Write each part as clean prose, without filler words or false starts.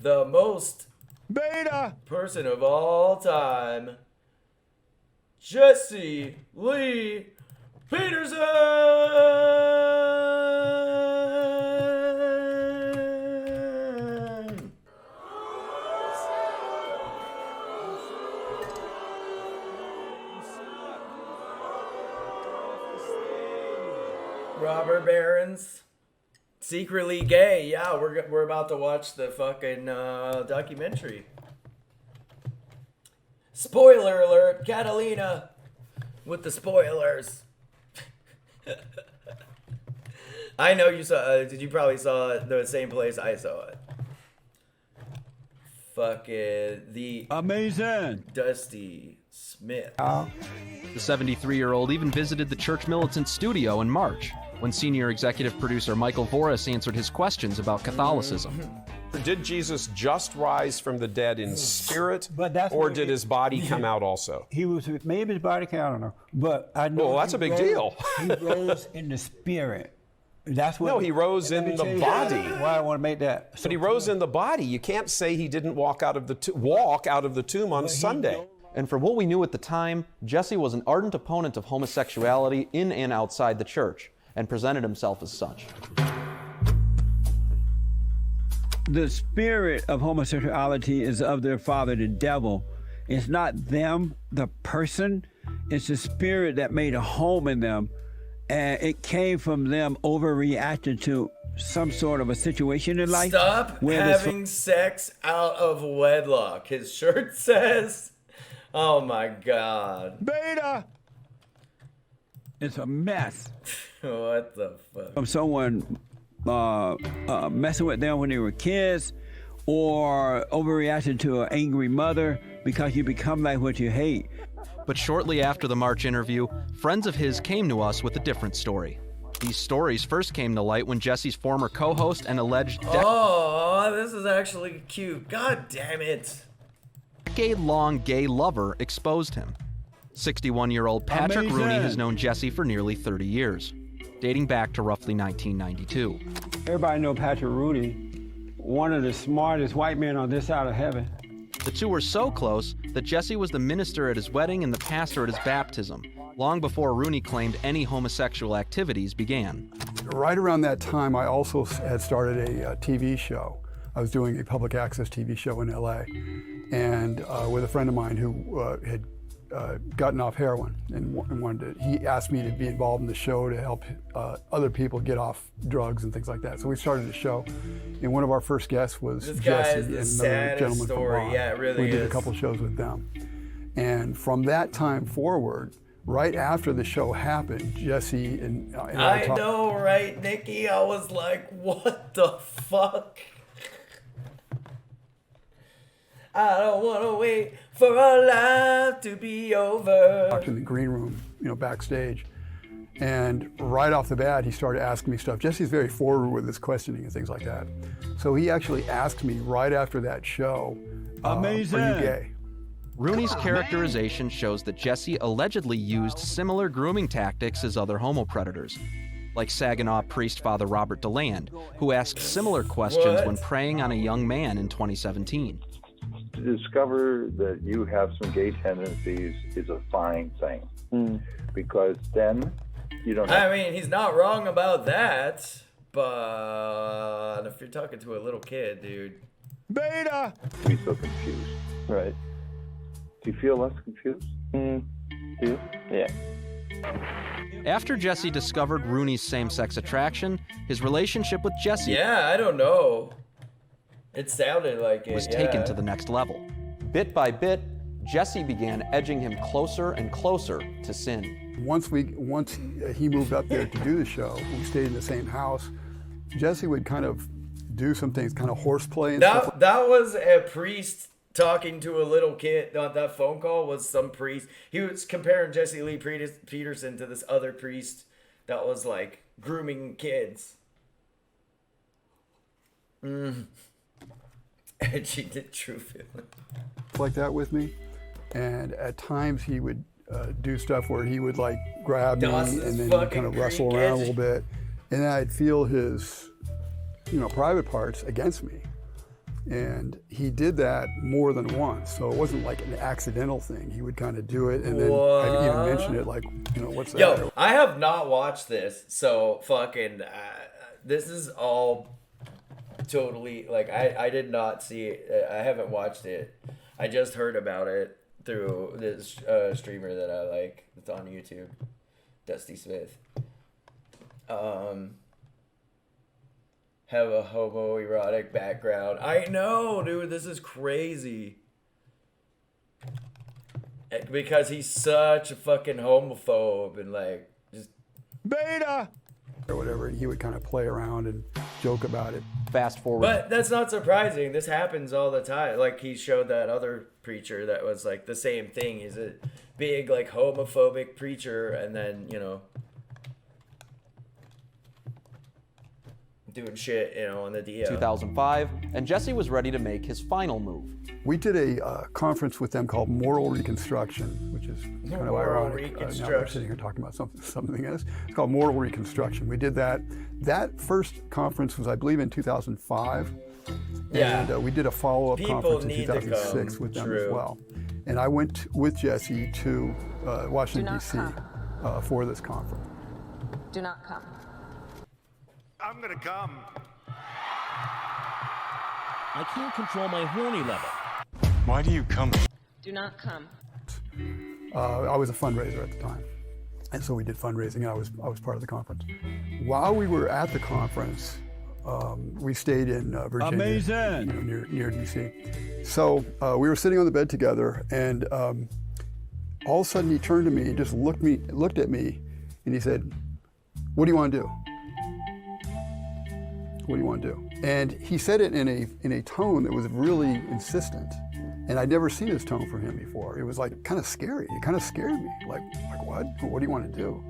the most beta person of all time, Jesse Lee Peterson. Robert Barron's secretly gay. Yeah, we're about to watch the fucking documentary. Spoiler alert, Catalina with the spoilers. I know you saw. You probably saw it the same place I saw it. Fucking the amazing Dusty Smith. The 73-year-old even visited the Church Militant studio in March, when senior executive producer Michael Voris answered his questions about Catholicism. Did Jesus just rise from the dead in spirit, But or did his body come out also? He was, maybe his body count, I don't know. But I know. Well, that's a big deal. He rose in the spirit. That's what. No, he rose in the body. Why I want to make that. But he rose in the body. You can't say he didn't walk out of the tomb on Sunday. And from what we knew at the time, Jesse was an ardent opponent of homosexuality in and outside the church, and presented himself as such. The spirit of homosexuality is of their father, the devil. It's not them, the person. It's the spirit that made a home in them. And it came from them overreacting to some sort of a situation in life. Stop having sex out of wedlock. His shirt says, oh my God. Beta! It's a mess. What the fuck? From someone messing with them when they were kids, or overreacting to an angry mother, because you become like what you hate. But shortly after the March interview, friends of his came to us with a different story. These stories first came to light when Jesse's former co-host and alleged oh, this is actually cute. God damn it. decade-long gay lover exposed him. 61-year-old Patrick Amazing. Rooney has known Jesse for nearly 30 years, dating back to roughly 1992. Everybody know Patrick Rooney, one of the smartest white men on this side of heaven. The two were so close that Jesse was the minister at his wedding and the pastor at his baptism, long before Rooney claimed any homosexual activities began. Right around that time, I also had started a TV show. I was doing a public access TV show in LA, and with a friend of mine who had gotten off heroin and wanted to, he asked me to be involved in the show to help other people get off drugs and things like that. So we started a show, and one of our first guests was Jesse and another gentleman from Ron. Yeah, it really we did is. a couple shows with them. And from that time forward, right after the show happened, Jesse and I talked. I know, right, Nikki? I was like, what the fuck? I don't want to wait for our life to be over. Talked in the green room, backstage. And right off the bat, he started asking me stuff. Jesse's very forward with his questioning and things like that. So he actually asked me right after that show, Amazing. Are you gay? Rooney's characterization shows that Jesse allegedly used similar grooming tactics as other homo predators, like Saginaw priest Father Robert DeLand, who asked similar questions What? when preying on a young man in 2017. To discover that you have some gay tendencies is a fine thing, because then you don't have I mean, he's not wrong about that, but if you're talking to a little kid, dude. Beta! to be so confused. Right. Do you feel less confused? Do you? Yeah. After Jesse discovered Rooney's same-sex attraction, his relationship with Jesse Yeah, I don't know. It sounded like it, was yeah. taken to the next level. Bit by bit, Jesse began edging him closer and closer to sin. Once he moved up there to do the show, we stayed in the same house. Jesse would kind of do some things, kind of horseplay and stuff. That was a priest talking to a little kid. That phone call was some priest. He was comparing Jesse Lee Peterson to this other priest that was like grooming kids. Edgy the true feeling. Like that with me. And at times he would do stuff where he would like grab me Dawson's and then fucking kind of wrestle Creek around a edge. little bit. And then I'd feel his, private parts against me. And he did that more than once, so it wasn't like an accidental thing. He would kind of do it, and then I even mention it, like, you know, what's that? Yo, I have not watched this, so fucking, this is all totally, like, I did not see it. I haven't watched it. I just heard about it through this streamer that I like. It's on YouTube, Dusty Smith. Have a homoerotic background. I know, dude. This is crazy. Because he's such a fucking homophobe and like just Beta! Or whatever, and he would kind of play around and joke about it. Fast forward. But that's not surprising. This happens all the time. Like he showed that other preacher that was like the same thing. He's a big like homophobic preacher, and then, you know, doing shit, you know, on the DL. 2005, and Jesse was ready to make his final move. We did a conference with them called Moral Reconstruction, which is kind of Moral ironic. Now we're Reconstruction. sitting here talking about something else. It's called Moral Reconstruction. We did that. That first conference was, I believe, in 2005. Yeah. And we did a follow-up People conference in need to 2006 come. with them True. as well. And I went with Jesse to Washington, D.C. For this conference. Do not come. I'm gonna come. I can't control my horny level. Why do you come? Do not come. I was a fundraiser at the time, and so we did fundraising. And I was part of the conference. While we were at the conference, we stayed in Virginia, Amazing. you know, near DC. So we were sitting on the bed together, and all of a sudden he turned to me and just looked at me, and he said, "What do you want to do? What do you want to do?" And he said it in a tone that was really insistent. And I'd never seen this tone from him before. It was like kind of scary. It kind of scared me. Like what? What do you want to do?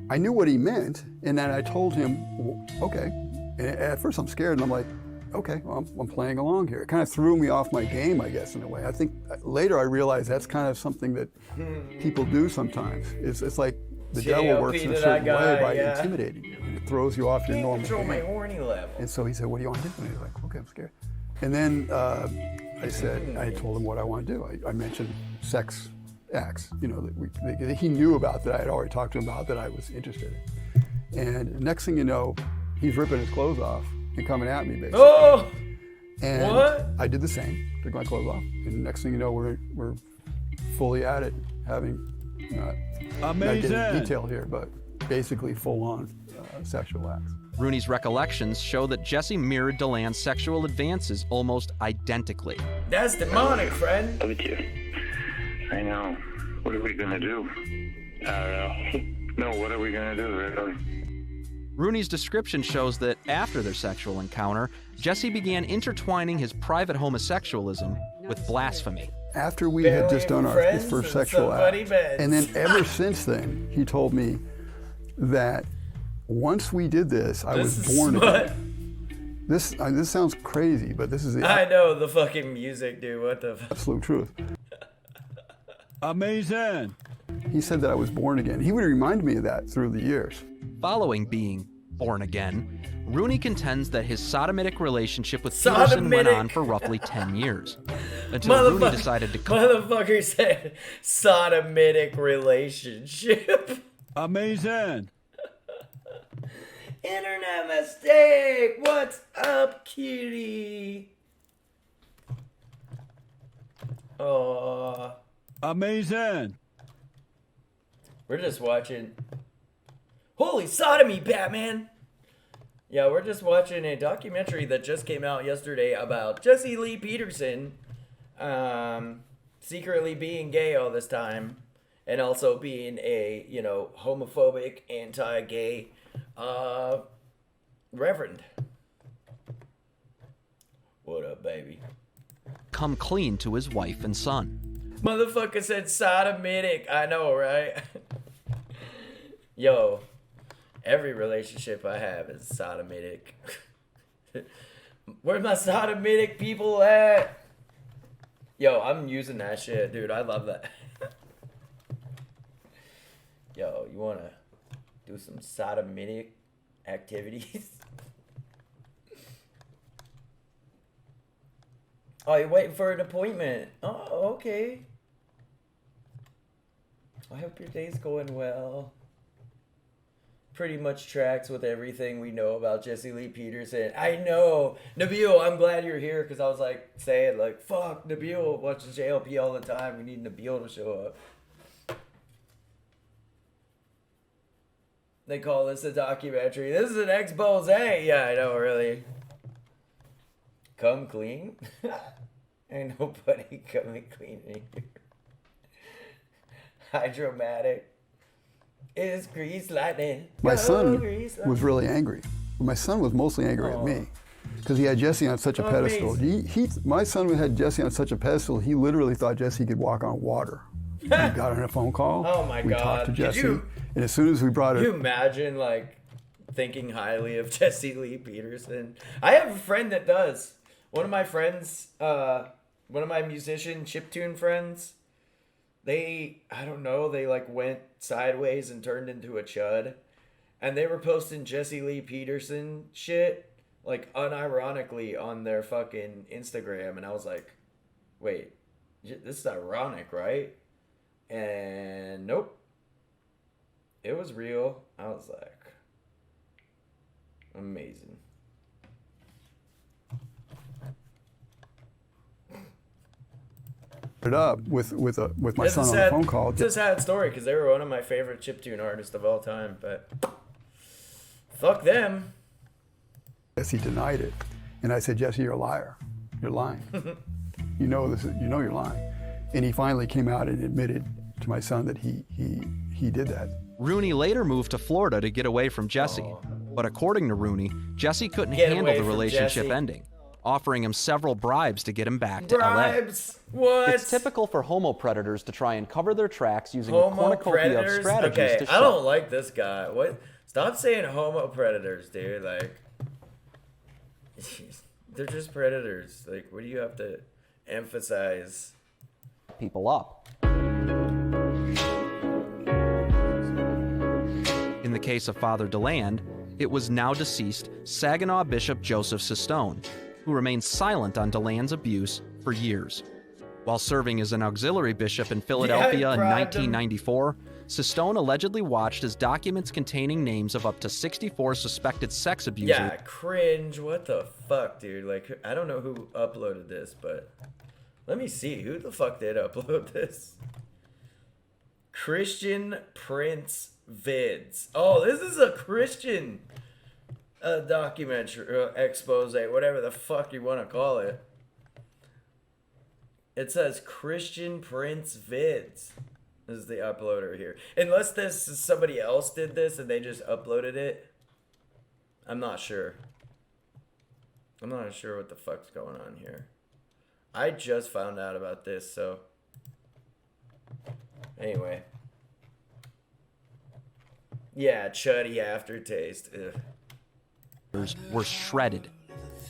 I knew what he meant, and then I told him, well, okay. And at first I'm scared, and I'm like, okay, well, I'm playing along here. It kind of threw me off my game, I guess, in a way. I think later I realized that's kind of something that people do sometimes. It's like the devil works in a certain way by intimidating you. It throws you off your normal Control my game. horny level. And so he said, "What do you want to do?" And he was like, "Okay, I'm scared." And then I told him what I want to do. I mentioned sex acts, you know, that he knew about, that I had already talked to him about, that I was interested in. And next thing you know, he's ripping his clothes off and coming at me, basically. Oh! And What? I did the same, took my clothes off. And next thing you know, we're fully at it, having, not Amazing. getting detail here, but basically full-on sexual acts. Rooney's recollections show that Jesse mirrored DeLand's sexual advances almost identically. That's demonic, friend. Love it, you. I know. What are we gonna do? I don't know. No, what are we gonna do, really? Rooney's description shows that after their sexual encounter, Jesse began intertwining his private homosexualism with blasphemy. After we had just done his friends first and sexual act, somebody beds. and then ever since then, he told me that once we did this, I was born again. This sounds crazy, but this is the I know the fucking music, dude. What the fuck? absolute truth. Amazing. He said that I was born again. He would remind me of that through the years. Following being born again, Rooney contends that his sodomitic relationship with Peterson went on for roughly 10 years. Until Rooney decided to Motherfucker said sodomitic relationship. Amazing. Internet mistake. What's up, cutie? Oh, Amazing. we're just watching. Holy sodomy, Batman! Yeah, we're just watching a documentary that just came out yesterday about Jesse Lee Peterson, secretly being gay all this time, and also being a, you know, homophobic, anti-gay reverend. What up, baby? come clean to his wife and son. Motherfucker said sodomitic. I know, right? Yo, every relationship I have is sodomitic. Where my sodomitic people at? Yo, I'm using that shit, dude. I love that. Yo, you wanna do some sodomitic activities? Oh, you're waiting for an appointment. Oh, okay. I hope your day's going well. Pretty much tracks with everything we know about Jesse Lee Peterson. I know. Nabil, I'm glad you're here because I was like saying like, fuck, Nabil watches JLP all the time. We need Nabil to show up. They call this a documentary. This is an expose. Yeah, I know, really. Come clean? Ain't nobody coming clean in here. Hydromatic. Is grease lightning. My son grease lightning. was really angry. My son was mostly angry at me because he had Jesse on such a pedestal. My son had Jesse on such a pedestal, he literally thought Jesse could walk on water. We got on a phone call. Oh my we God. talked to Jesse. And as soon as we brought it. Can you imagine, like, thinking highly of Jesse Lee Peterson? I have a friend that does. One of my friends, one of my musician chiptune friends, they like went sideways and turned into a chud. And they were posting Jesse Lee Peterson shit, like, unironically on their fucking Instagram. And I was like, wait, this is ironic, right? And nope. It was real. I was like, amazing. It up with my son on the phone call. It's a sad story because they were one of my favorite chiptune artists of all time, but fuck them. Jesse denied it, and I said, Jesse, you're a liar. You're lying. You know you're lying. And he finally came out and admitted to my son that he did that. Rooney later moved to Florida to get away from Jesse, but according to Rooney, Jesse couldn't handle the relationship ending, offering him several bribes to get him back to LA. What? It's typical for homo predators to try and cover their tracks using a cornucopia of strategies okay, to show. I don't like this guy. What? Stop saying homo predators, dude. Like, they're just predators. Like, what do you have to emphasize? People up. In the case of Father DeLand, it was now deceased Saginaw Bishop Joseph Sistone, who remained silent on DeLand's abuse for years. While serving as an auxiliary bishop in Philadelphia in 1994, Sistone allegedly watched as documents containing names of up to 64 suspected sex abusers. Yeah, cringe. What the fuck, dude? Like, I don't know who uploaded this, but let me see. Who the fuck did upload this? Christian Prince Vids. Oh, this is a Christian documentary, expose, whatever the fuck you want to call it. It says Christian Prince Vids. This is the uploader here. Unless this is somebody else did this and they just uploaded it. I'm not sure. I'm not sure what the fuck's going on here. I just found out about this, so anyway. Yeah, chuddy aftertaste. Ugh. Were shredded,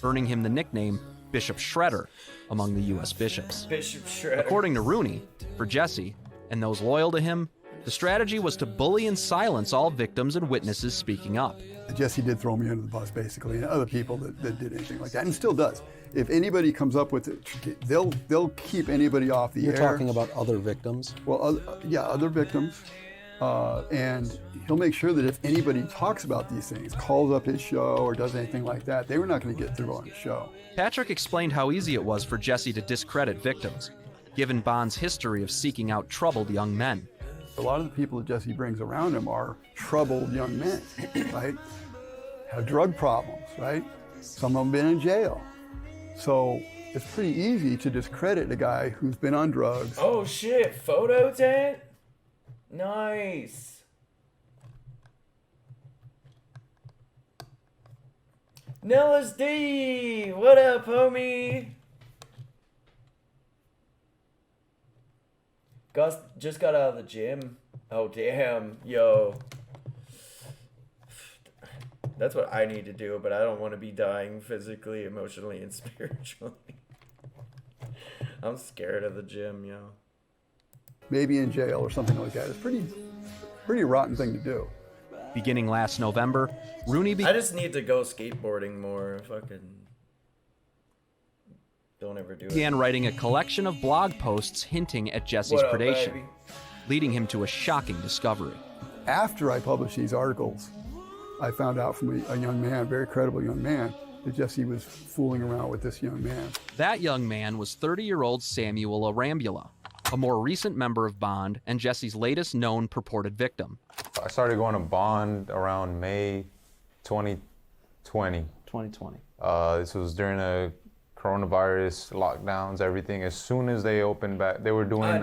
earning him the nickname Bishop Shredder among the U.S. bishops. Bishop Shredder. According to Rooney, for Jesse and those loyal to him, the strategy was to bully and silence all victims and witnesses speaking up. Jesse did throw me under the bus, basically, and other people that did anything like that, and still does. If anybody comes up with it, they'll keep anybody off the air. You're talking about other victims? Well, yeah, other victims. And he'll make sure that if anybody talks about these things, calls up his show or does anything like that, they were not going to get through on the show. Patrick explained how easy it was for Jesse to discredit victims, given Bond's history of seeking out troubled young men. A lot of the people that Jesse brings around him are troubled young men, right? Have drug problems, right? Some of them been in jail. So it's pretty easy to discredit a guy who's been on drugs. Oh shit, photo tent? Nice. Nellis D, what up, homie? Gus just got out of the gym. Oh damn, yo. That's what I need to do, but I don't want to be dying physically, emotionally, and spiritually. I'm scared of the gym, yo. Maybe in jail or something like that. It's pretty rotten thing to do. Beginning last November, Rooney I just need to go skateboarding more. Fucking Don't ever do it. Began writing a collection of blog posts hinting at Jesse's What up, predation, baby? leading him to a shocking discovery. After I published these articles, I found out from a young man, a very credible young man, that Jesse was fooling around with this young man. That young man was 30-year-old Samuel Arambula, a more recent member of Bond and Jesse's latest known purported victim. I started going to Bond around May 2020. 2020. This was during the coronavirus lockdowns, everything. As soon as they opened back, they were doing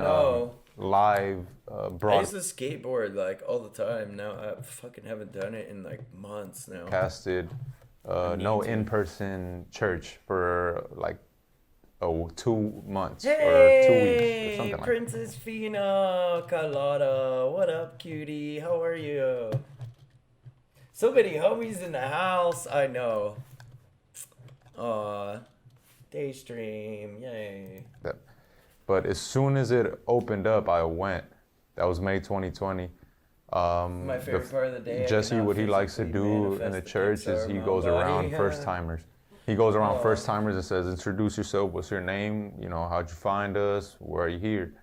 live I broadcast. used to skateboard like all the time. Now I fucking haven't done it in like months now. Casted no in-person church for like 2 months or 2 weeks or something like that. Princess Fina Carlotta, what up, cutie? How are you? So many homies in the house. I know. Aw, Daystream, yay. But as soon as it opened up, I went. That was May 2020. My favorite part of the day. Jesse, what he likes to do in the church is he goes around first timers. He goes around first timers and says, introduce yourself. What's your name? You know, how'd you find us? Where are you here?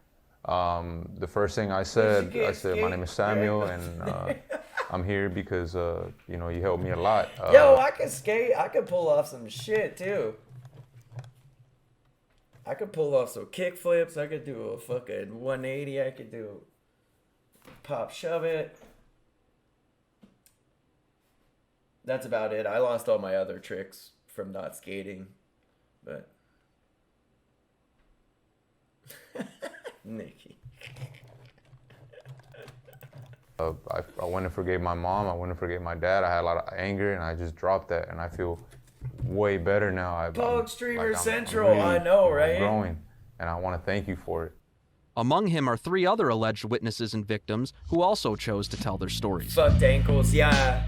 The first thing I said, my name is Samuel, and I'm here because, you know, you helped me a lot. Yo, I can skate. I could pull off some shit, too. I could pull off some kick flips. I could do a fucking 180. I could do pop shove it. That's about it. I lost all my other tricks from not skating, but Nikki. I went and forgave my mom. I went and forgave my dad. I had a lot of anger, and I just dropped that, and I feel way better now. Pog Streamer Central, really, I know, right? I'm growing, and I want to thank you for it. Among him are 3 other alleged witnesses and victims who also chose to tell their stories. Fucked ankles, yeah.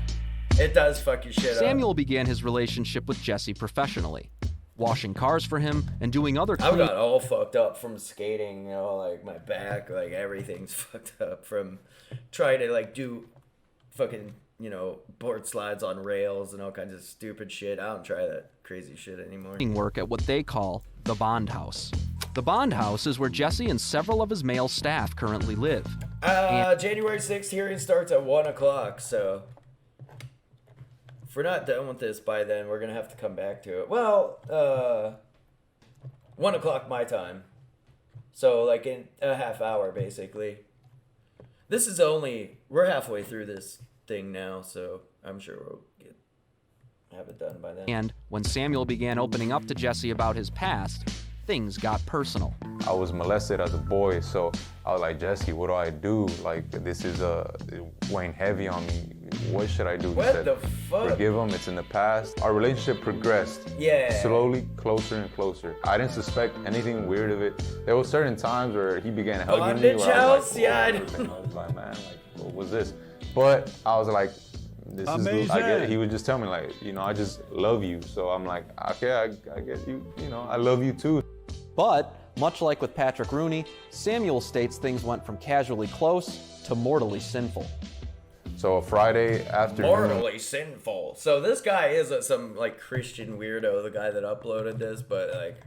It does fuck your shit up. Samuel began his relationship with Jesse professionally, washing cars for him and doing other I got all fucked up from skating, you know, like my back, like everything's fucked up from trying to like do fucking, you know, board slides on rails and all kinds of stupid shit. I don't try that crazy shit anymore. Work at what they call the Bond House. The Bond House is where Jesse and several of his male staff currently live. January 6th hearing starts at 1 o'clock, so if we're not done with this by then, we're gonna have to come back to it. Well, 1 o'clock my time, so like in a half hour basically. This is we're halfway through this thing now, so I'm sure we'll have it done by then. And when Samuel began opening up to Jesse about his past, things got personal. I was molested as a boy, so I was like, Jesse, what do I do? Like, this is weighing heavy on me. What should I do? He said, the fuck? Forgive him, it's in the past. Our relationship progressed. Yeah. Slowly, closer and closer. I didn't suspect anything weird of it. There were certain times where he began hugging me. Where I was like, I was like, man, like, what was this? But I was like, this is, I get it. He would just tell me, like, you know, I just love you. So I'm like, okay, I get you, you know, I love you too. But, much like with Patrick Rooney, Samuel states things went from casually close to mortally sinful. So a Friday afternoon. Mortally sinful. So this guy is some like Christian weirdo, the guy that uploaded this, but like,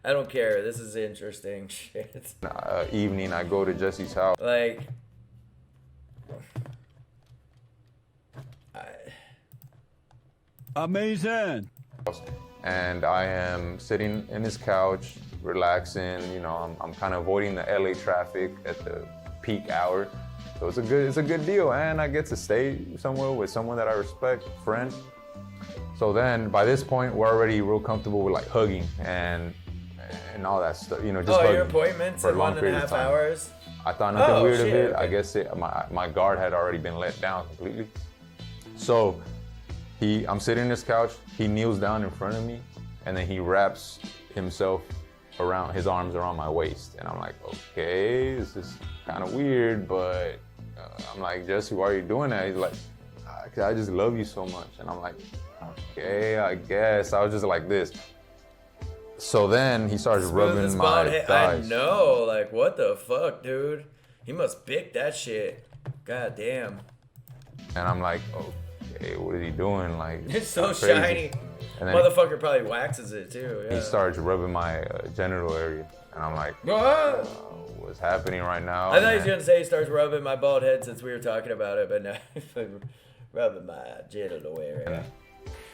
I don't care. This is interesting shit. Evening, I go to Jesse's house. Like, amazing. And I am sitting in his couch, relaxing. You know, I'm kind of avoiding the LA traffic at the peak hour. So it's a good deal, and I get to stay somewhere with someone that I respect, friend. So then, by this point, we're already real comfortable with like hugging and all that stuff. You know, just hugging your appointments for a in long period 1.5 of time. hours. I thought nothing weird of it. Okay. I guess my guard had already been let down completely. So I'm sitting on this couch. He kneels down in front of me, and then he wraps himself around his arms around my waist, and I'm like, okay, this is kind of weird, but I'm like, Jesse, why are you doing that? He's like, I just love you so much, and I'm like, okay, I guess. I was just like this. So then he starts rubbing my thighs. I know, like, what the fuck, dude? He must bick that shit. God damn. And I'm like, okay, what is he doing? Like, It's so crazy. shiny. And then Motherfucker probably waxes it too. Yeah. he starts rubbing my genital area, and I'm like, What? what's happening right now? I thought he was gonna say he starts rubbing my bald head since we were talking about it, but now he's rubbing my genital area.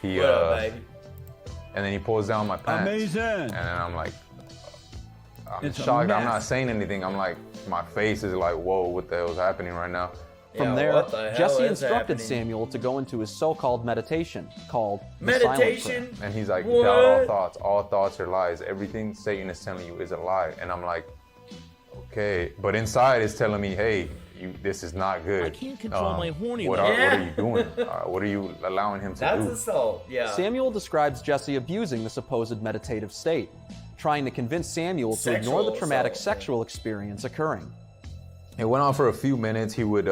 He, what up, baby? And then he pulls down my pants. Amazing. And then I'm like, I'm It's a shocked. I'm mess. not saying anything. I'm like, my face is like, whoa, what the hell is happening right now? From Yeah, there, what the hell Jesse is instructed happening? Samuel to go into his so-called meditation called the silent Meditation. prayer. And he's like, What? doubt all thoughts. All thoughts are lies. Everything Satan is telling you is a lie. And I'm like, okay. But inside it's telling me, hey, this is not good. I can't control my horny what level. are you doing? What are you allowing him to That's do? assault. Yeah. Samuel describes Jesse abusing the supposed meditative state, trying to convince Samuel to ignore the Sexual traumatic assault, sexual experience occurring. It went on for a few minutes. He would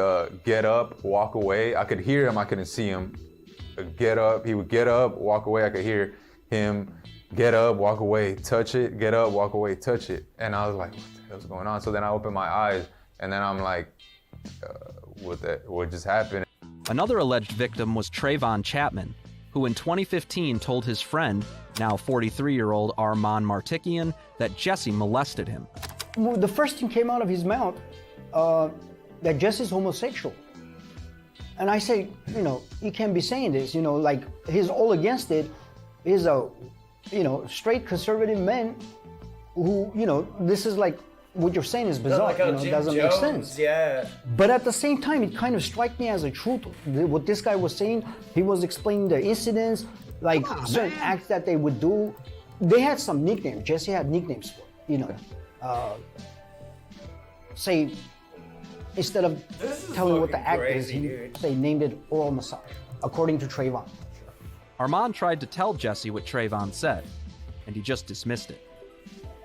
get up, walk away. I could hear him. I couldn't see him. Get up. He would get up, walk away. I could hear him get up, walk away, touch it, get up, walk away, touch it. And I was like, what the hell's going on? So then I opened my eyes, and then I'm like, what just happened? Another alleged victim was Trayvon Chapman, who in 2015 told his friend, now 43-year-old Armand Martikian, that Jesse molested him. The first thing came out of his mouth, that Jesse's homosexual. And I say, you can't be saying this, like he's all against it. He's a, straight conservative man who, this is like, what you're saying is bizarre, Like how it Jim doesn't Jones, make sense. Yeah. But at the same time, it kind of struck me as a truth. What this guy was saying, he was explaining the incidents, like certain acts that they would do. They had some nicknames. Jesse had nicknames for it, say, instead of telling what the act is, he named it oral massage, according to Trayvon. Armand tried to tell Jesse what Trayvon said, and he just dismissed it.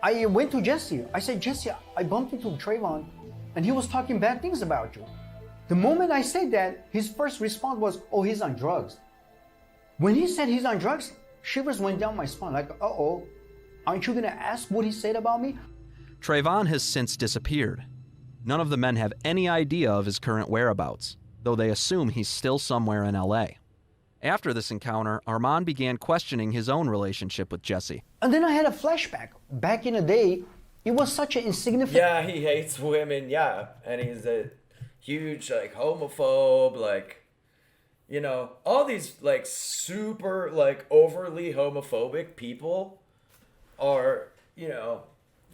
I went to Jesse. I said, Jesse, I bumped into Trayvon, and he was talking bad things about you. The moment I said that, his first response was, oh, he's on drugs. When he said he's on drugs, shivers went down my spine, like, uh-oh, aren't you gonna ask what he said about me? Trayvon has since disappeared. None of the men have any idea of his current whereabouts, though they assume he's still somewhere in LA. After this encounter, Armand began questioning his own relationship with Jesse. And then I had a flashback. Back in the day, it was such an insignificant... Yeah, he hates women, yeah. And he's a huge, homophobe, all these, super, overly homophobic people are,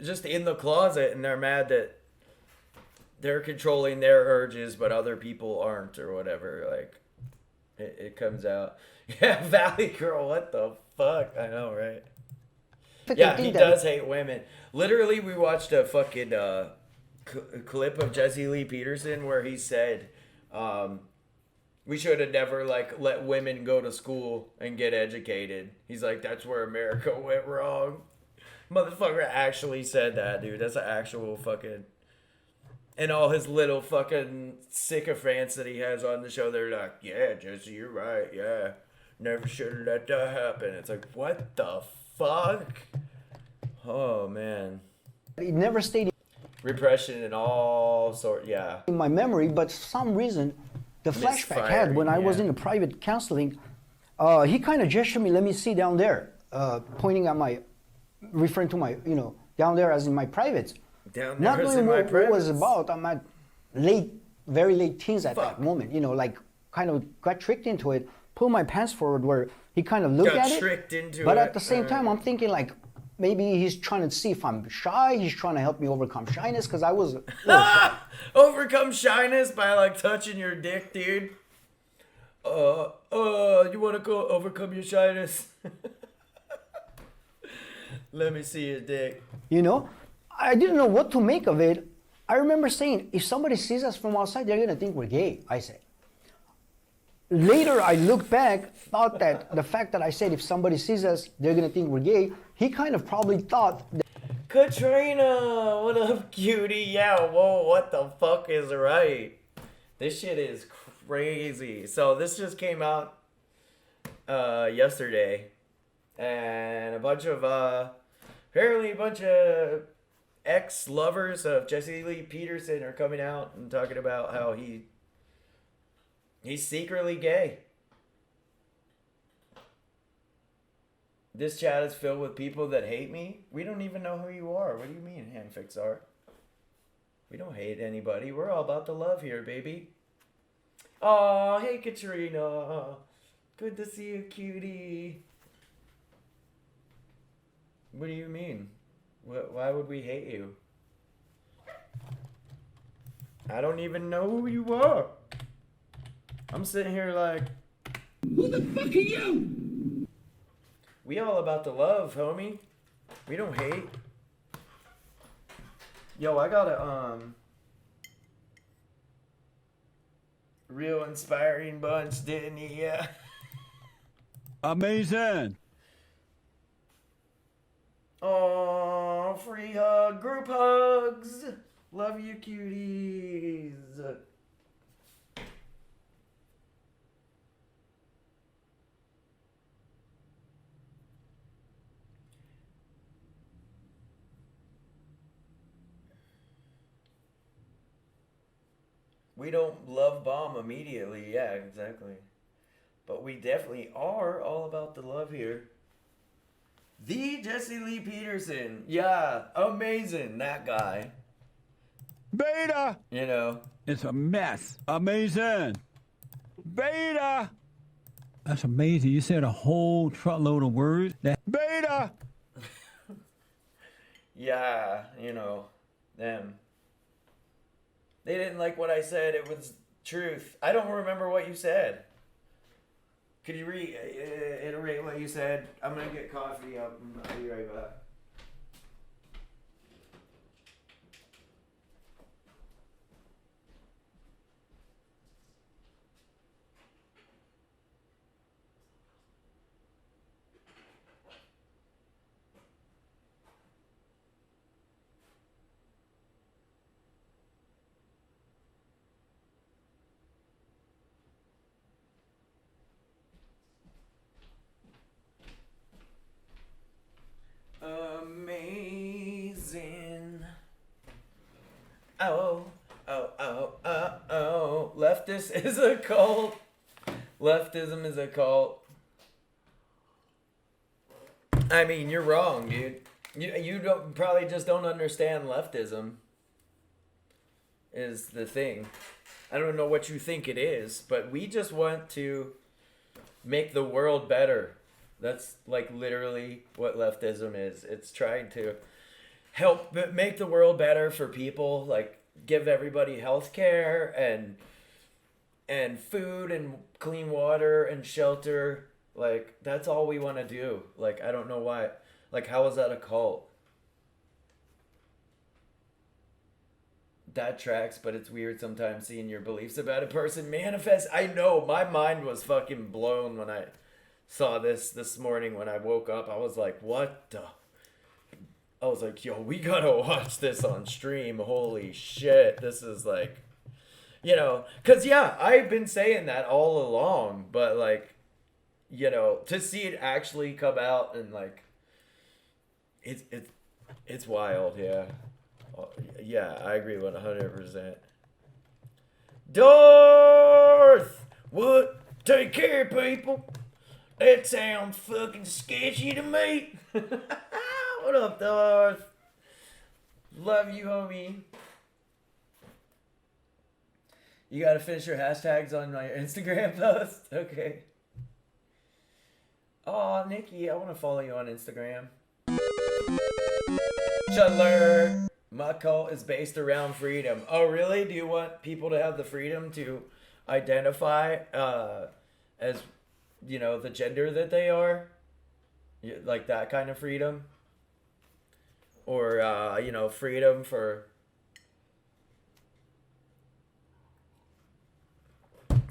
just in the closet, and they're mad that they're controlling their urges, but other people aren't, or whatever, It comes out. Yeah, Valley Girl, what the fuck? I know, right? Yeah, he does hate women. Literally, we watched a fucking clip of Jesse Lee Peterson where he said, we should have never, let women go to school and get educated. He's like, that's where America went wrong. Motherfucker actually said that, dude. That's an actual fucking... And all his little fucking sycophants that he has on the show, they're like, yeah, Jesse, you're right, yeah. Never should have let that happen. It's like, what the fuck? Oh, man. It never stayed Repression and all sort, yeah. in my memory, but for some reason, the flashback I had when I was in the private counseling, he kind of gestured me, let me see down there, pointing at referring to my, down there as in my privates. Down Not there knowing in my what it was presence. about. I'm at very late teens at that moment, kind of got tricked into it, pulled my pants forward where he kind of looked Got at it. tricked into but it. at the same time, I'm thinking maybe he's trying to see if I'm shy. He's trying to help me overcome shyness because I was a little shy. Overcome shyness by touching your dick, dude. You want to go overcome your shyness? Let me see your dick. I didn't know what to make of it. I remember saying, if somebody sees us from outside, they're going to think we're gay, I said. Later, I looked back, thought that the fact that I said, if somebody sees us, they're going to think we're gay, he kind of probably thought that... Katrina, what up, cutie? Yeah, whoa, what the fuck is right? This shit is crazy. So this just came out yesterday. And apparently a bunch of ex-lovers of Jesse Lee Peterson are coming out and talking about how he's secretly gay. This chat is filled with people that hate me. We don't even know who you are. What do you mean, Handfix Art? We don't hate anybody. We're all about the love here, baby. Oh, hey, Katrina. Good to see you, cutie. What do you mean? Why would we hate you? I don't even know who you are. I'm sitting here like, who the fuck are you? We all about the love, homie. We don't hate. Yo, I got a real inspiring bunch, didn't he? Yeah. Amazing. Oh, free hug, group hugs. Love you, cuties. We don't love bomb immediately. Yeah, exactly. But we definitely are all about the love here. The Jesse Lee Peterson. Yeah, amazing. That guy. Beta. You know. It's a mess. Amazing. Beta. That's amazing. You said a whole truckload of words. Beta. Yeah, you know, them. They didn't like what I said. It was truth. I don't remember what you said. Could you reiterate what you said? I'm going to get coffee up and I'll be right back. Amazing. Oh. Leftist is a cult. Leftism is a cult. I mean, you're wrong, dude. You don't probably just don't understand leftism. Is the thing. I don't know what you think it is, but we just want to make the world better. That's like literally what leftism is. It's trying to help make the world better for people, like give everybody health care and food and clean water and shelter. Like that's all we want to do. Like I don't know why. Like how is that a cult? That tracks, but it's weird sometimes seeing your beliefs about a person manifest. I know my mind was fucking blown when I saw this morning when I woke up. I was like, what the? I was like, yo, we gotta watch this on stream. Holy shit. This is like, you know, because yeah, I've been saying that all along, but like, you know, to see it actually come out and like, it's wild, yeah. Yeah, I agree 100%. Darth! What? Take care, people. That sounds fucking sketchy to me. What up, Darth? Love you, homie. You gotta finish your hashtags on my Instagram post? Okay. Oh, Nikki, I want to follow you on Instagram. Chudler. My cult is based around freedom. Oh, really? Do you want people to have the freedom to identify as, you know, the gender that they are? Like that kind of freedom? Or, you know, freedom for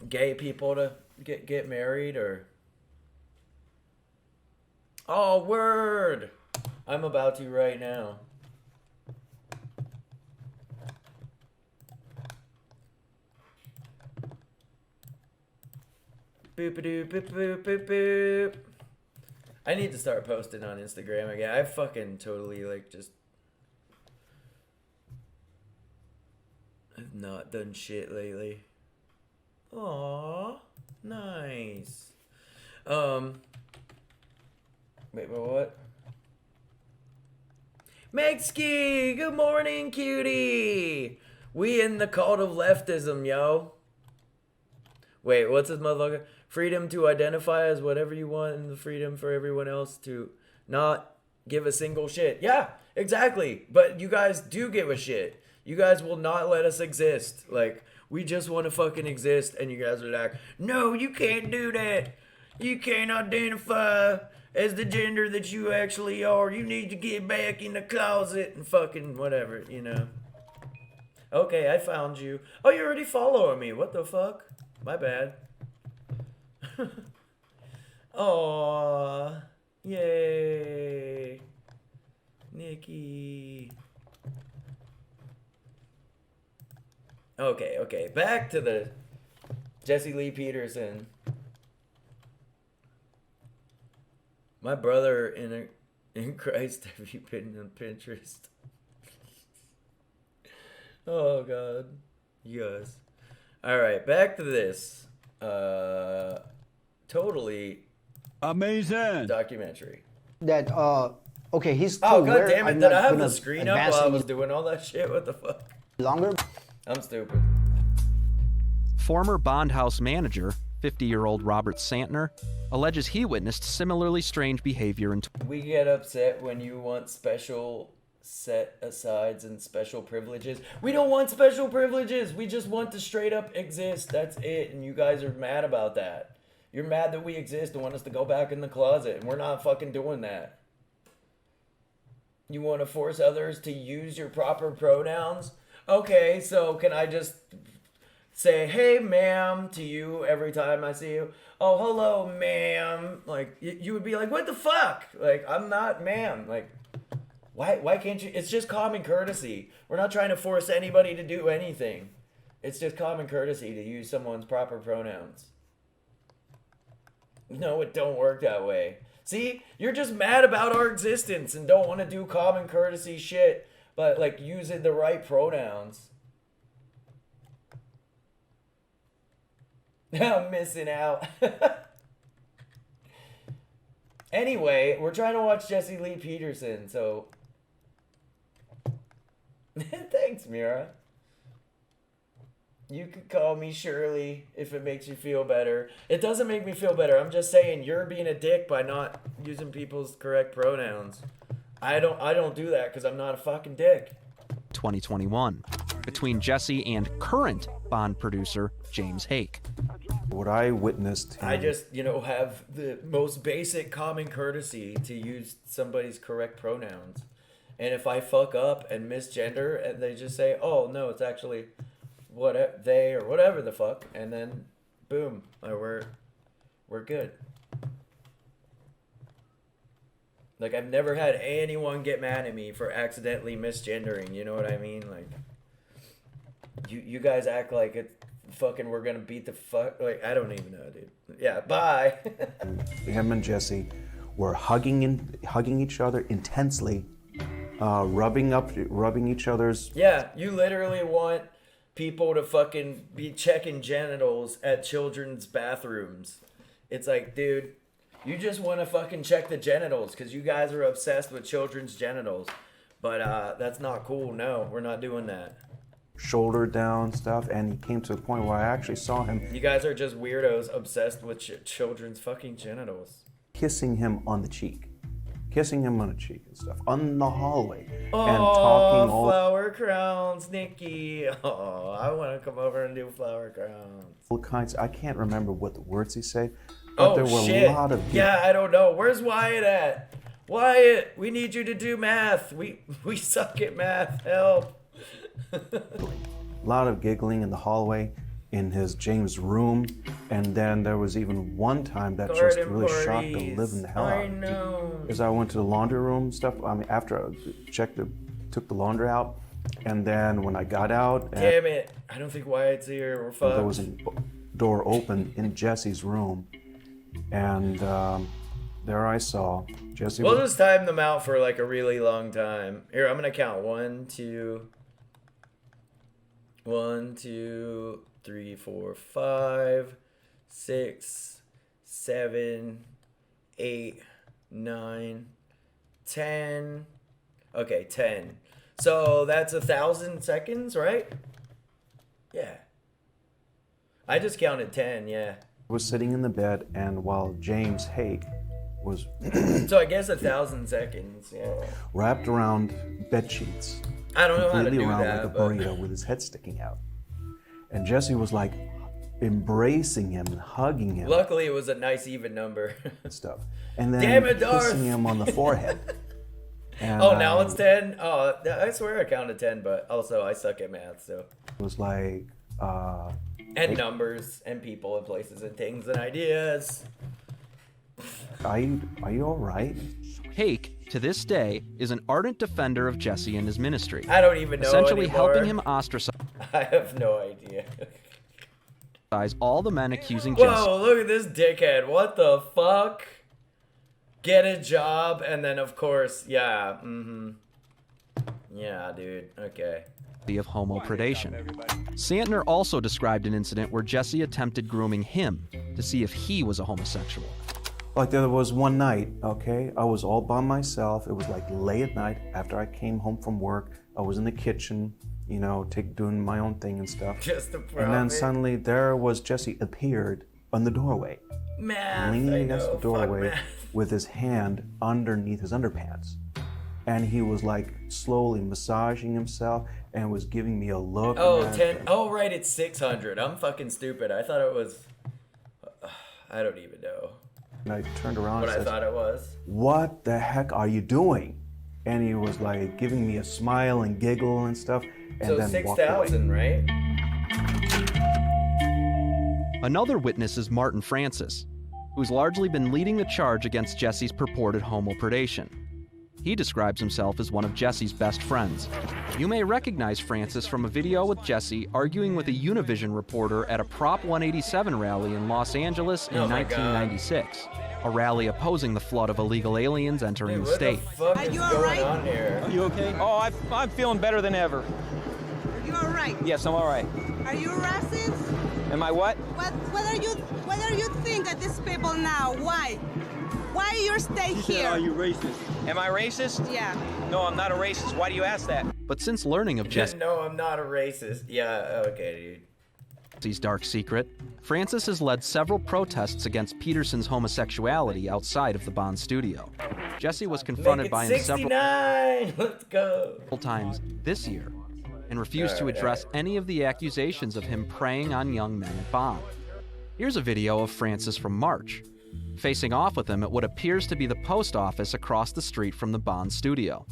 gay people to get married or... Oh, word! I'm about to right now. Boop-a-doop, boop, boop, boop, boop. I need to start posting on Instagram again. I fucking totally, like, just... I've not done shit lately. Aww. Nice. Wait, what? Megski, good morning, cutie. We in the cult of leftism, yo. Wait, what's this motherfucker? Freedom to identify as whatever you want and the freedom for everyone else to not give a single shit. Yeah, exactly. But you guys do give a shit. You guys will not let us exist. Like, we just want to fucking exist, and you guys are like, no, you can't do that. You can't identify as the gender that you actually are. You need to get back in the closet and fucking whatever, you know. Okay, I found you. Oh, you're already following me. What the fuck? My bad. Aww. Yay. Nikki. Okay. Back to the Jesse Lee Peterson. My brother in Christ, have you been on Pinterest? Oh God. You guys. Alright, back to this. Totally amazing documentary. That okay, he's oh still God damn it! I'm Did not I have gonna the screen up advance while I any was doing all that shit? What the fuck? longer. I'm stupid. Former Bond House manager, 50-year-old Robert Santner, alleges he witnessed similarly strange behavior in... We get upset when you want special set-asides and special privileges. We don't want special privileges. We just want to straight up exist. That's it. And you guys are mad about that. You're mad that we exist and want us to go back in the closet. And we're not fucking doing that. You want to force others to use your proper pronouns? Okay, so can I just say, hey, ma'am, to you every time I see you? Oh, hello, ma'am. Like, you would be like, what the fuck? Like, I'm not ma'am. Like, why can't you? It's just common courtesy. We're not trying to force anybody to do anything. It's just common courtesy to use someone's proper pronouns. No, it don't work that way. See, you're just mad about our existence and don't want to do common courtesy shit, but like using the right pronouns. I'm missing out. Anyway, we're trying to watch Jesse Lee Peterson, so... Thanks, Mira. You could call me Shirley if it makes you feel better. It doesn't make me feel better. I'm just saying you're being a dick by not using people's correct pronouns. I don't do that because I'm not a fucking dick. 2021, between Jesse and current Bond producer James Hake. What I witnessed... I just, have the most basic common courtesy to use somebody's correct pronouns. And if I fuck up and misgender and they just say, oh, no, it's actually what they or whatever the fuck, and then boom, we're good. Like, I've never had anyone get mad at me for accidentally misgendering, you know what I mean? Like, you guys act like it's fucking we're gonna beat the fuck, like, I don't even know, dude. Yeah, bye. Him and Jesse were hugging each other intensely, rubbing each other's... Yeah, you literally want people to fucking be checking genitals at children's bathrooms. It's like, dude, you just want to fucking check the genitals because you guys are obsessed with children's genitals. But that's not cool. No, we're not doing that. Shoulder down stuff, and he came to a point where I actually saw him... You guys are just weirdos obsessed with children's fucking genitals. Kissing him on the cheek. Kissing him on the cheek and stuff. On the hallway. Oh, and talking all... flower crowns, Nikki. Oh, I want to come over and do flower crowns. All kinds. I can't remember what the words he said. But Oh, there were shit. a lot of... Yeah, I don't know. Where's Wyatt at? Wyatt, we need you to do math. We suck at math. Help. A lot of giggling in the hallway, in his James room, and then there was even one time that just really shocked the living hell out of me. Because I went to the laundry room stuff. I mean, after I took the laundry out, and then when I got out, Damn it! I don't think Wyatt's here. We're fucked. there was a door open in Jesse's room, and there I saw Jesse. We'll just time them out for like a really long time. Here, I'm gonna count 1, 2, 3, 4, 5, 6, 7, 8, 9, 10. Okay, 10. So that's 1,000 seconds, right? Yeah. I just counted 10, yeah. I was sitting in the bed, and while James Hake was so I guess 1,000 seconds, yeah. wrapped around bed sheets. I don't know how to do around that, like a but... burrito with his head sticking out. And Jesse was like embracing him and hugging him. Luckily, it was a nice even number. Stuff. And then Damn it, Darth. kissing him on the forehead. And, oh, now it's 10? Oh, I swear I counted 10, but also I suck at math, so. It was like... and numbers, and people, and places, and things, and ideas. Are you all right? Hake, to this day, is an ardent defender of Jesse and his ministry. I don't even know essentially anymore. helping him ostracize. I have no idea. all the men accusing Jesse. Whoa, look at this dickhead. What the fuck? Get a job, and then of course, yeah, yeah, dude, okay. Of homopredation. Santner also described an incident where Jesse attempted grooming him to see if he was a homosexual. Like there was one night, okay, I was all by myself. It was like late at night after I came home from work. I was in the kitchen, you know, doing my own thing and stuff. Just a and then suddenly there was Jesse appeared on the doorway. Leaning against the doorway with his hand underneath his underpants. And he was like slowly massaging himself and was giving me a look. Oh, 10. Oh, right, it's 600. I'm fucking stupid. I thought it was... I don't even know. And I turned around what and said, I thought it was. What the heck are you doing? And he was like giving me a smile and giggle and stuff. And so then 6,000, right? Another witness is Martin Francis, who's largely been leading the charge against Jesse's purported homopredation. He describes himself as one of Jesse's best friends. You may recognize Francis from a video with Jesse arguing with a Univision reporter at a Prop 187 rally in Los Angeles in 1996, a rally opposing the flood of illegal aliens entering the state. What the fuck is going on here? Are you okay? Oh, I'm feeling better than ever. Are you all right? Yes, I'm all right. Are you racist? Am I what? What are you think of these people now? Why? Why you stay here? Are you racist? Am I racist? Yeah. No, I'm not a racist. Why do you ask that? But since learning of Jesse's No, I'm not a racist. Yeah, okay, dude. dark secret, Francis has led several protests against Peterson's homosexuality outside of the Bond studio. Jesse was confronted by him several Let's go. times this year and refused to address any of the accusations of him preying on young men at Bond. Here's a video of Francis from March, facing off with him at what appears to be the post office across the street from the Bond studio.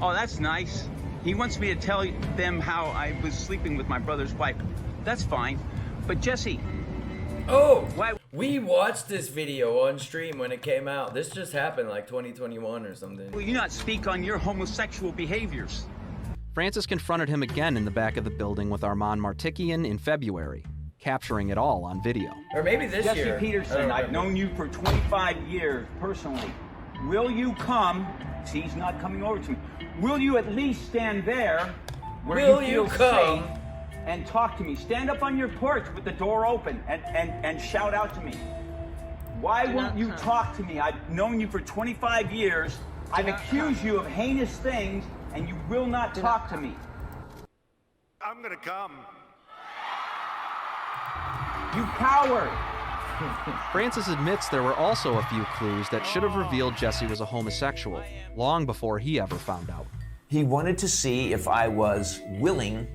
Oh, that's nice. He wants me to tell them how I was sleeping with my brother's wife. That's fine. But Jesse... Oh, why? We watched this video on stream when it came out. This just happened like 2021 or something. Will you not speak on your homosexual behaviors? Francis confronted him again in the back of the building with Armand Martikian in February, capturing it all on video. Or maybe this Jesse year. Jesse Peterson, I've known you for 25 years personally. Will you come? See, he's not coming over to me. Will you at least stand there where you feel safe and talk to me? Stand up on your porch with the door open and shout out to me. Why won't you talk to me? I've known you for 25 years. I've accused you of heinous things, and you will not talk to me. I'm gonna come. You coward! Francis admits there were also a few clues that should have revealed Jesse was a homosexual, long before he ever found out. He wanted to see if I was willing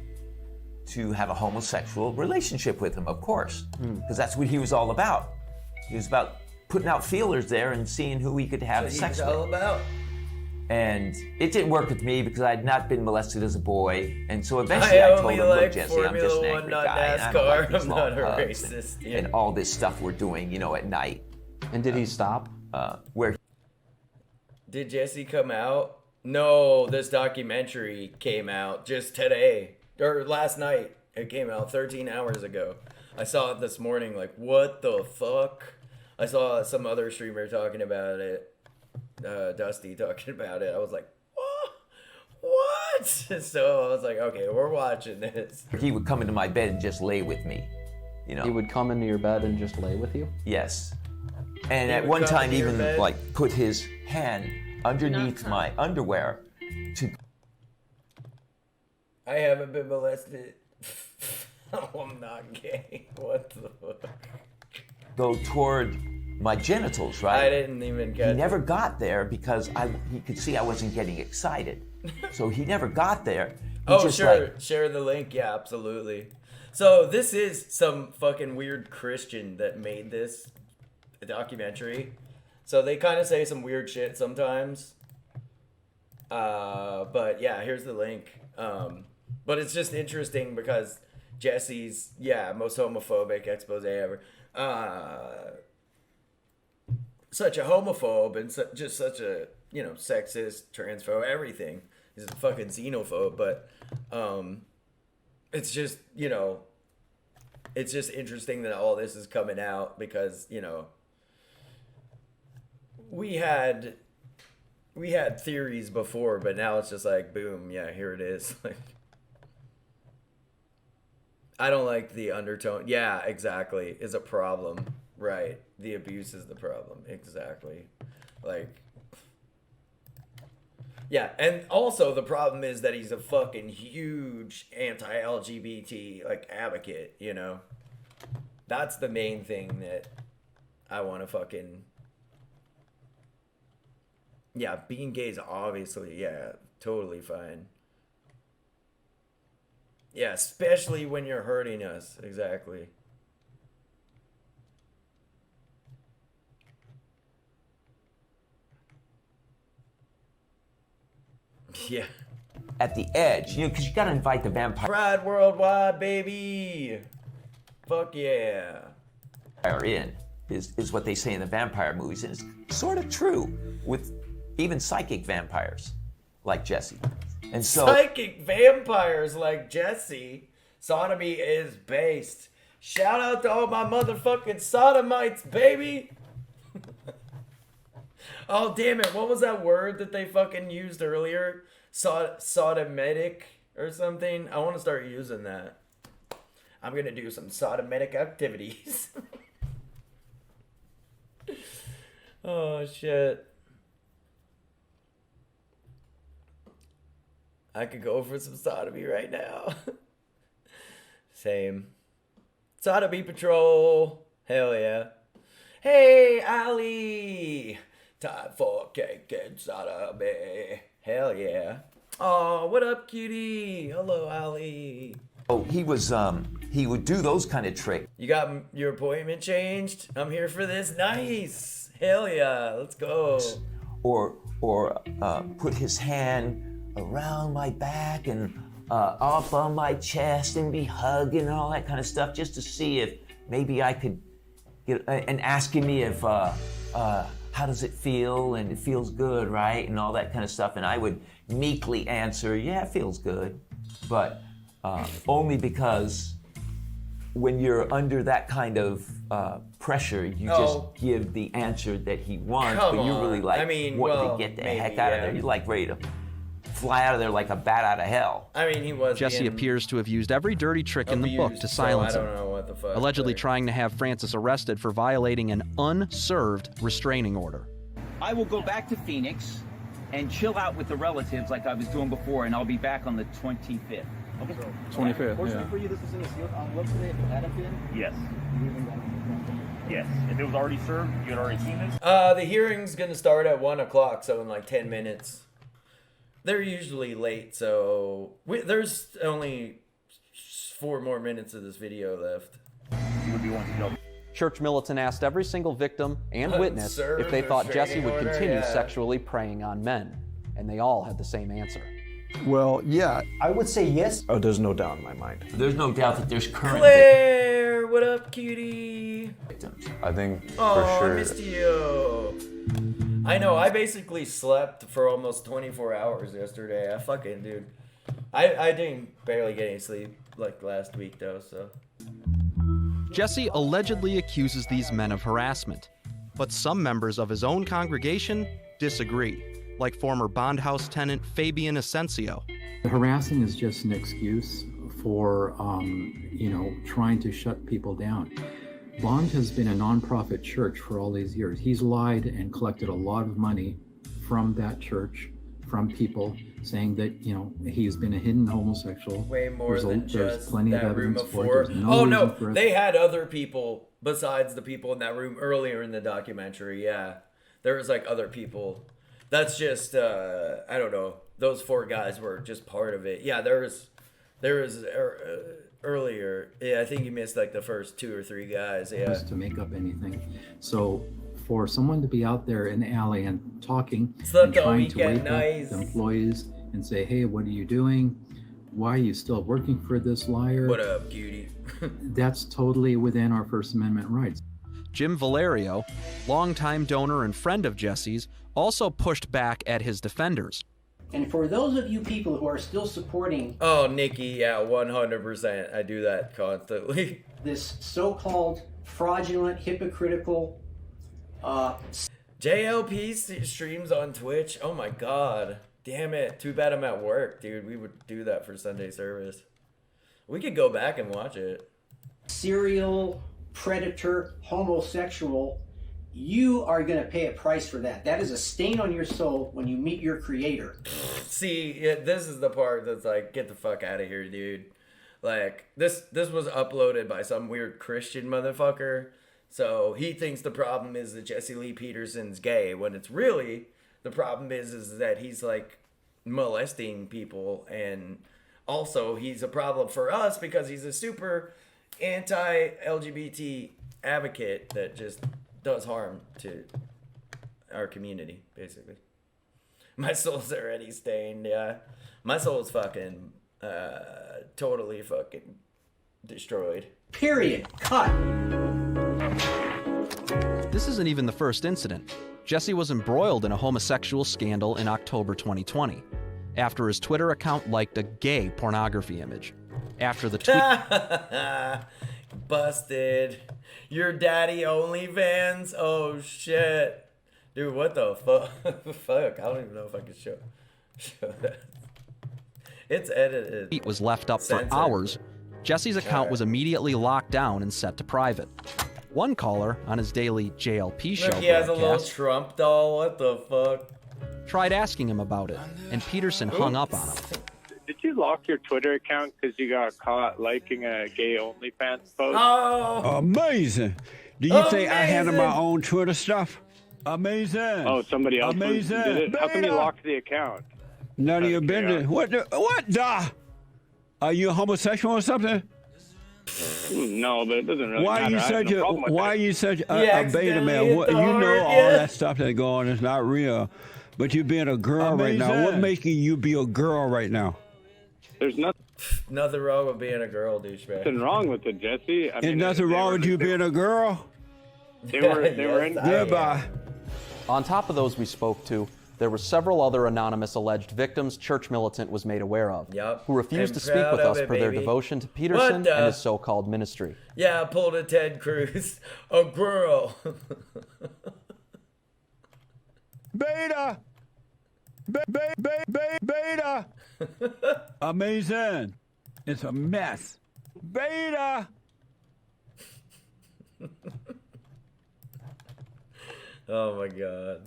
to have a homosexual relationship with him, of course, because that's what he was all about. He was about putting out feelers there and seeing who he could have sex with. That's what he's all about. And it didn't work with me because I had not been molested as a boy. And so eventually I told him, look, Jesse, I'm just an angry guy. And I don't like these long hugs and all this stuff we're doing, you know, at night. And did he stop? Where? Did Jesse come out? No, this documentary came out just today. Or last night. It came out 13 hours ago. I saw it this morning, like, what the fuck? I saw some other streamer talking about it. Dusty talking about it. I was like, what? So I was like, okay, we're watching this. He would come into my bed and just lay with me. You know. He would come into your bed and just lay with you? Yes. And He at would one come time to your even bed? like put his hand underneath my underwear to I haven't been molested. Oh, I'm not gay. What the fuck? go toward my genitals, right? I didn't even get He never got there because he could see I wasn't getting excited. So he never got there. He Oh, just sure. like, Share the link. Yeah, absolutely. So this is some fucking weird Christian that made this documentary. So they kind of say some weird shit sometimes. But yeah, here's the link. But it's just interesting because Jesse's, most homophobic expose ever. Such a homophobe and just such a, sexist, transphobe, everything. He's a fucking xenophobe, but it's just, it's just interesting that all this is coming out because, we had theories before, but now it's just like, boom, yeah, here it is. Like, I don't like the undertone. Yeah, exactly. Is a problem. Right. The abuse is the problem. Exactly. Like, yeah, and also the problem is that he's a fucking huge anti-LGBT, advocate, That's the main thing that I want to fucking... Yeah, being gay is obviously, totally fine. Yeah, especially when you're hurting us. Exactly. Yeah. at the edge, because you got to invite the vampire Pride worldwide, baby. Fuck yeah. in, is what they say in the vampire movies, and it's sort of true with even psychic vampires like Jesse. And so psychic vampires like Jesse, sodomy is based. Shout out to all my motherfucking sodomites, baby. Oh, damn it. What was that word that they fucking used earlier? Sodomitic or something? I want to start using that. I'm going to do some sodomitic activities. Oh, shit. I could go for some sodomy right now. Same. Sodomy patrol. Hell yeah. Hey, Ali. Time for cake and sodomy. Hell yeah. Oh, what up, cutie? Hello, Ali. Oh, he would do those kind of tricks. You got your appointment changed? I'm here for this. Nice. Hell yeah. Let's go. Or put his hand around my back and up on my chest and be hugging and all that kind of stuff, just to see if maybe I could get, and asking me if how does it feel, and it feels good, right, and all that kind of stuff, and I would meekly answer, yeah, it feels good, but only because when you're under that kind of pressure, you just give the answer that he wants, but you're really like, want to get the heck out of there. You're like ready to fly out of there like a bat out of hell. I mean, he was. Jesse appears to have used every dirty trick in the book to silence him, allegedly trying to have Francis arrested for violating an unserved restraining order. I will go back to Phoenix and chill out with the relatives like I was doing before, and I'll be back on the 25th. Okay. 25th, Fortunately yeah. for you, this was in a sealed envelope today. If it hadn't been, Yes. you wouldn't have gotten it. Yes. If it was already served, you had already seen this? The hearing's gonna start at 1 o'clock, so in like 10 minutes. They're usually late, so there's only 4 more minutes of this video left. You would be one to jump. Church militant asked every single victim and witness if they thought Jesse would continue sexually preying on men, and they all had the same answer. Well, yeah. I would say yes. Oh, there's no doubt in my mind. There's no doubt that there's current Claire, what up, cutie? victims. I think Oh, for sure. I missed you. I know, I basically slept for almost 24 hours yesterday. I fucking, dude. I didn't barely get any sleep like last week, though, so. Jesse allegedly accuses these men of harassment, but some members of his own congregation disagree, like former Bond House tenant Fabian Asensio. Harassing is just an excuse for, trying to shut people down. Bond has been a nonprofit church for all these years. He's lied and collected a lot of money from that church, from people saying that, he's been a hidden homosexual. Way more than just plenty that of evidence room of for four. it. No reason for it. They had other people besides the people in that room earlier in the documentary. Yeah, there was like other people. That's just I don't know. Those 4 guys were just part of it. Yeah, there was earlier. Yeah, I think you missed like the first 2 or 3 guys. Yeah, to make up anything. So for someone to be out there in the alley and talking Slept and all trying to weekend, wake nice. up the employees and say, hey, what are you doing? Why are you still working for this liar? What up, cutie? That's totally within our First Amendment rights. Jim Valerio, longtime donor and friend of Jesse's, also pushed back at his defenders. And for those of you people who are still supporting... Oh, Nikki, yeah, 100%. I do that constantly. ...this so-called fraudulent, hypocritical... JLP streams on Twitch. Oh my god. Damn it. Too bad I'm at work, dude. We would do that for Sunday service. We could go back and watch it. Serial predator, homosexual, you are going to pay a price for that. That is a stain on your soul when you meet your creator. See, yeah, this is the part that's like, get the fuck out of here, dude. Like, this was uploaded by some weird Christian motherfucker. So he thinks the problem is that Jesse Lee Peterson's gay, when it's really, the problem is that he's like molesting people, and also he's a problem for us because he's a super anti-LGBT advocate that just does harm to our community, basically. My soul's already stained, yeah. My soul's fucking totally fucking destroyed. Period. Cut. This isn't even the first incident. Jesse was embroiled in a homosexual scandal in October 2020, after his Twitter account liked a gay pornography image. After the tweet... Busted. Your daddy OnlyFans? Oh shit. Dude, what the fuck? Fuck, I don't even know if I can show that. It's edited. Tweet was left up for hours. Jesse's account was immediately locked down and set to private. One caller on his daily JLP show Look, he has a little Trump doll. What the fuck? Tried asking him about it, and Peterson hung up on him. Did you lock your Twitter account because you got caught liking a gay OnlyFans post? Oh! Amazing. Do you think I handle my own Twitter stuff? Amazing. Oh, somebody else Amazing. did it? How come you locked the account? None of your business. What the? Are you a homosexual or something? No, but it doesn't really Why matter. Are you such a beta man? What, you know all that stuff that's going on is not real. But you being a girl right now. What making you be a girl right now? There's nothing wrong with being a girl, douchebag. Nothing wrong with it, Jesse. There's nothing wrong with you being a girl? They were in. Goodbye. On top of those we spoke to, there were several other anonymous alleged victims Church Militant was made aware of, who refused to speak with us for their devotion to Peterson and his so-called ministry. Yeah, I pulled a Ted Cruz. A girl. Beta. Beta. Amazing. It's a mess. Beta. Oh my God.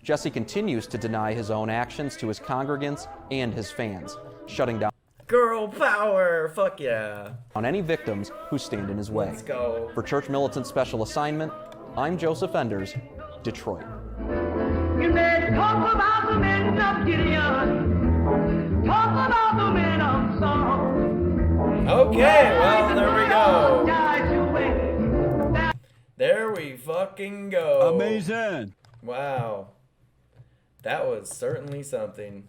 Jesse continues to deny his own actions to his congregants and his fans, shutting down girl power. Fuck yeah. on any victims who stand in his way. Let's go. For Church Militant Special Assignment, I'm Joseph Enders, Detroit. You may talk about the men of Gideon, talk about the men of Saul. Okay, well, there we go. There we fucking go. Amazing. Wow. That was certainly something.